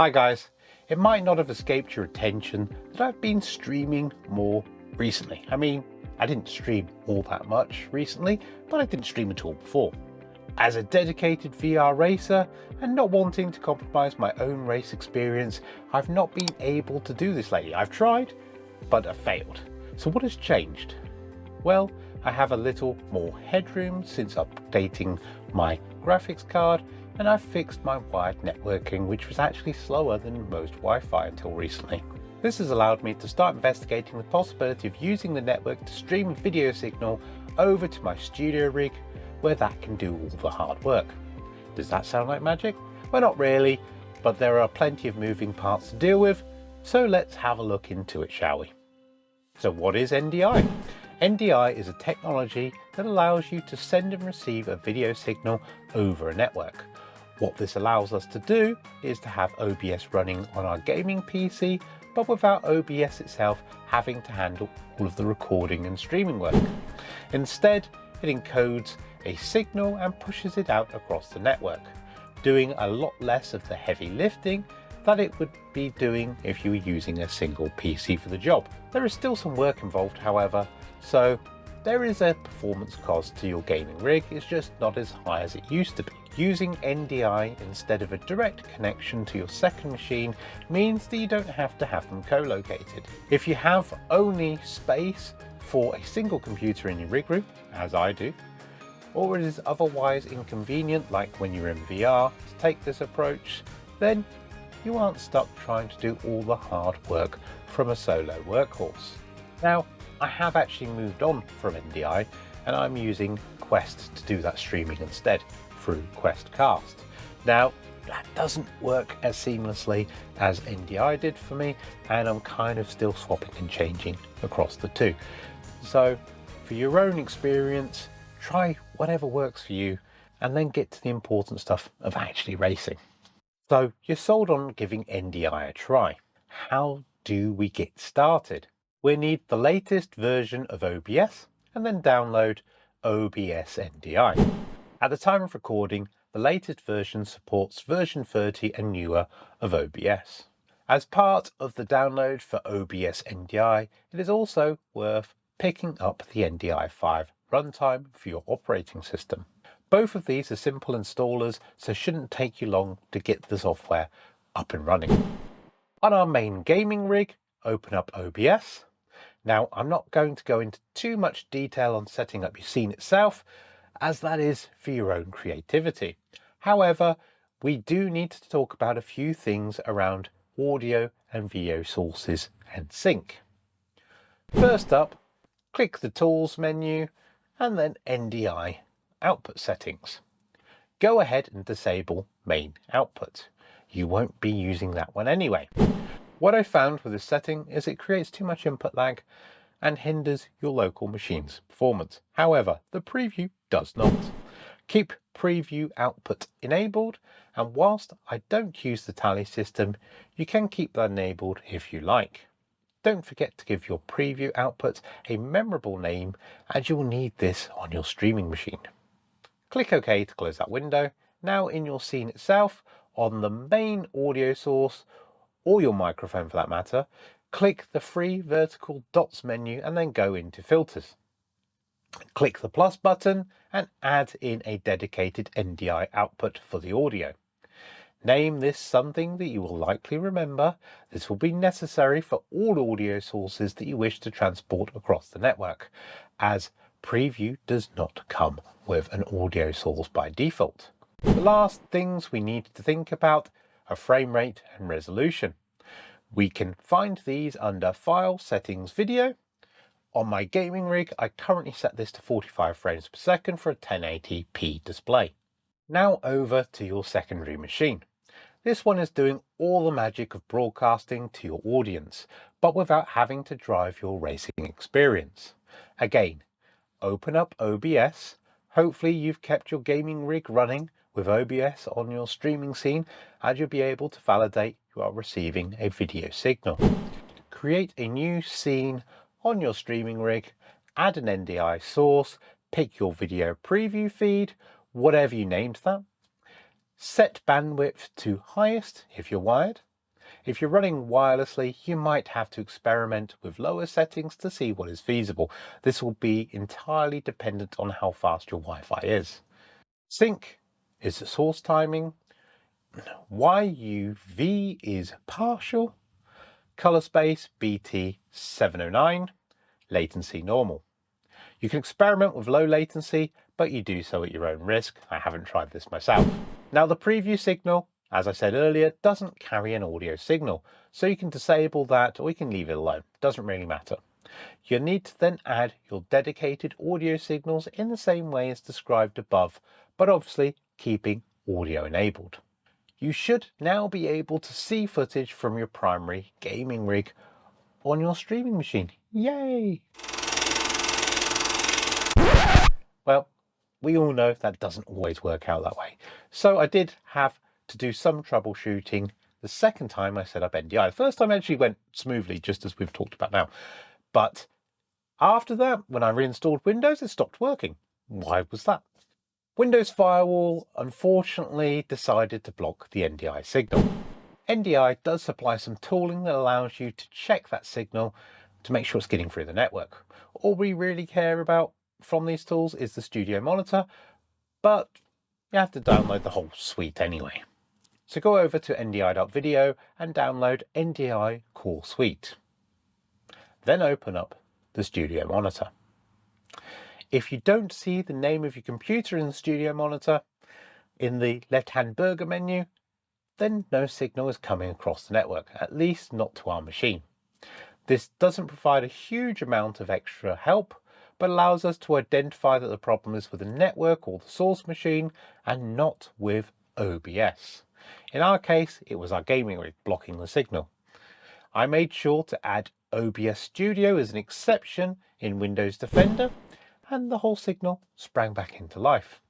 Hi guys, it might not have escaped your attention that I've been streaming more recently. I didn't stream all that much recently, but I didn't stream at all before. As a dedicated VR racer and not wanting to compromise my own race experience, I've not been able to do this lately. I've tried, but I've failed. So what has changed? Well, I have a little more headroom since updating my graphics card, and I've fixed my wired networking, which was actually slower than most Wi-Fi until recently. This has allowed me to start investigating the possibility of using the network to stream a video signal over to my studio rig, where that can do all the hard work. Does that sound like magic? Well, not really, but there are plenty of moving parts to deal with, so let's have a look into it, shall we? So what is NDI? NDI is a technology that allows you to send and receive a video signal over a network. What this allows us to do is to have OBS running on our gaming PC, but without OBS itself having to handle all of the recording and streaming work. Instead, it encodes a signal and pushes it out across the network, doing a lot less of the heavy lifting that it would be doing if you were using a single PC for the job. There is still some work involved, however, so there is a performance cost to your gaming rig. It's just not as high as it used to be. Using NDI instead of a direct connection to your second machine means that you don't have to have them co-located. If you have only space for a single computer in your rig room, as I do, or it is otherwise inconvenient, like when you're in VR, to take this approach, then you aren't stuck trying to do all the hard work from a solo workhorse. Now, I have actually moved on from NDI and I'm using Quest to do that streaming instead through QuestCast. Now, that doesn't work as seamlessly as NDI did for me, and I'm kind of still swapping and changing across the two. So for your own experience, try whatever works for you and then get to the important stuff of actually racing. So you're sold on giving NDI a try. How do we get started? We need the latest version of OBS and then download OBS NDI. At the time of recording, the latest version supports version 30 and newer of OBS. As part of the download for OBS NDI, it is also worth picking up the NDI 5 runtime for your operating system. Both of these are simple installers, so shouldn't take you long to get the software up and running. On our main gaming rig, open up OBS. Now, I'm not going to go into too much detail on setting up your scene itself, as that is for your own creativity. However, we do need to talk about a few things around audio and video sources and sync. First up, click the Tools menu and then NDI Output Settings. Go ahead and disable Main Output. You won't be using that one anyway. What I found with this setting is it creates too much input lag and hinders your local machine's performance. However, the preview does not. Keep preview output enabled, and whilst I don't use the tally system, you can keep that enabled if you like. Don't forget to give your preview output a memorable name, as you will need this on your streaming machine. Click OK to close that window. Now in your scene itself, on the main audio source, or your microphone for that matter, click the three vertical dots menu and then go into filters. Click the plus button and add in a dedicated NDI output for the audio. Name this something that you will likely remember. This will be necessary for all audio sources that you wish to transport across the network, as preview does not come with an audio source by default. The last things we need to think about are frame rate and resolution. We can find these under File, Settings, Video. On my gaming rig, I currently set this to 45 frames per second for a 1080p display. Now over to your secondary machine. This one is doing all the magic of broadcasting to your audience, but without having to drive your racing experience. Again, open up OBS. Hopefully you've kept your gaming rig running with OBS on your streaming scene, and you'll be able to validate you are receiving a video signal. Create a new scene on your streaming rig, add an NDI source, pick your video preview feed, whatever you named that. Set bandwidth to highest if you're wired, If you're running wirelessly, you might have to experiment with lower settings to see what is feasible. This will be entirely dependent on how fast your Wi-Fi is. Sync is the source timing. YUV is partial. Color space BT 709. Latency normal. You can experiment with low latency, but you do so at your own risk. I haven't tried this myself. Now the preview signal, as I said earlier, doesn't carry an audio signal, so you can disable that or you can leave it alone. Doesn't really matter. You need to then add your dedicated audio signals in the same way as described above, but obviously keeping audio enabled. You should now be able to see footage from your primary gaming rig on your streaming machine. Yay! Well, we all know that doesn't always work out that way. So I did have to do some troubleshooting the second time I set up NDI. The first time actually went smoothly, just as we've talked about now. But after that, when I reinstalled Windows, it stopped working. Why was that? Windows Firewall unfortunately decided to block the NDI signal. NDI does supply some tooling that allows you to check that signal to make sure it's getting through the network. All we really care about from these tools is the studio monitor, but you have to download the whole suite anyway. So go over to ndi.video and download NDI Core Suite. Then open up the studio monitor. If you don't see the name of your computer in the studio monitor in the left-hand burger menu, then no signal is coming across the network, at least not to our machine. This doesn't provide a huge amount of extra help, but allows us to identify that the problem is with the network or the source machine and not with OBS. In our case, it was our gaming rig blocking the signal. I made sure to add OBS Studio as an exception in Windows Defender, and the whole signal sprang back into life.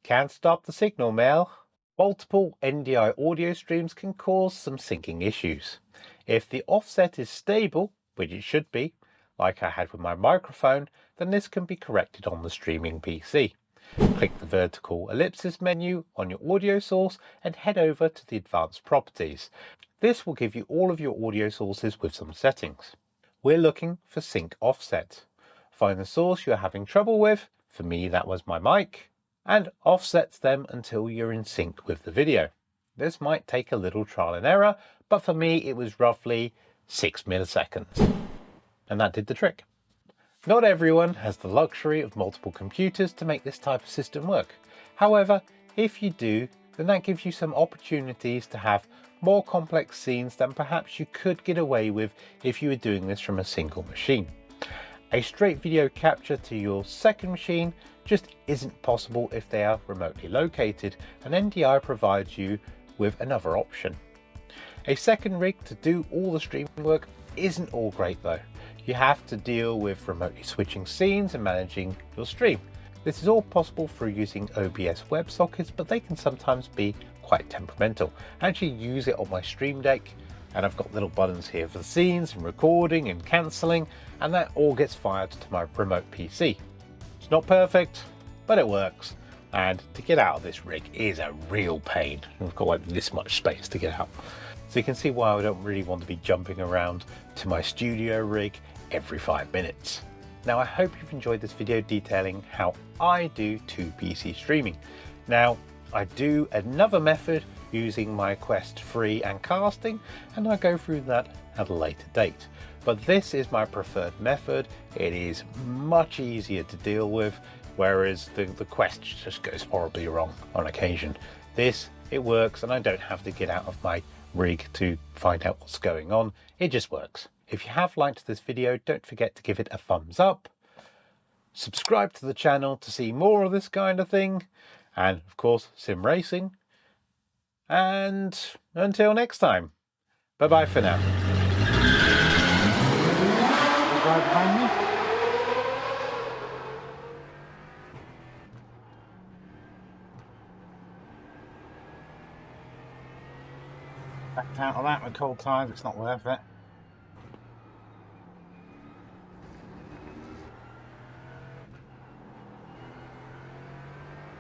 Can't stop the signal, Mel. Multiple NDI audio streams can cause some syncing issues. If the offset is stable, which it should be, like I had with my microphone, then this can be corrected on the streaming PC. Click the vertical ellipsis menu on your audio source and head over to the advanced properties. This will give you all of your audio sources with some settings. We're looking for sync offset. Find the source you're having trouble with. For me, that was my mic, and offset them until you're in sync with the video. This might take a little trial and error, but for me, it was roughly 6 milliseconds. And that did the trick. Not everyone has the luxury of multiple computers to make this type of system work. However, if you do, then that gives you some opportunities to have more complex scenes than perhaps you could get away with if you were doing this from a single machine. A straight video capture to your second machine just isn't possible if they are remotely located, and NDI provides you with another option. A second rig to do all the streaming work isn't all great though. You have to deal with remotely switching scenes and managing your stream. This is all possible through using OBS WebSockets, but they can sometimes be quite temperamental. I actually use it on my Stream Deck, and I've got little buttons here for the scenes and recording and cancelling, and that all gets fired to my remote PC. It's not perfect, but it works. And to get out of this rig is a real pain. I've got like this much space to get out. So you can see why I don't really want to be jumping around to my studio rig every 5 minutes. Now I hope you've enjoyed this video detailing how I do 2PC streaming. Now I do another method using my Quest 3 and casting, and I go through that at a later date. But this is my preferred method. It is much easier to deal with, whereas the Quest just goes horribly wrong on occasion. This, it works, and I don't have to get out of my rig to find out what's going on. It just works. If you have liked this video, don't forget to give it a thumbs up. Subscribe to the channel to see more of this kind of thing. And of course, sim racing. And until next time, bye-bye for now. Right behind me. Backed out of that with cold tires, it's not worth it.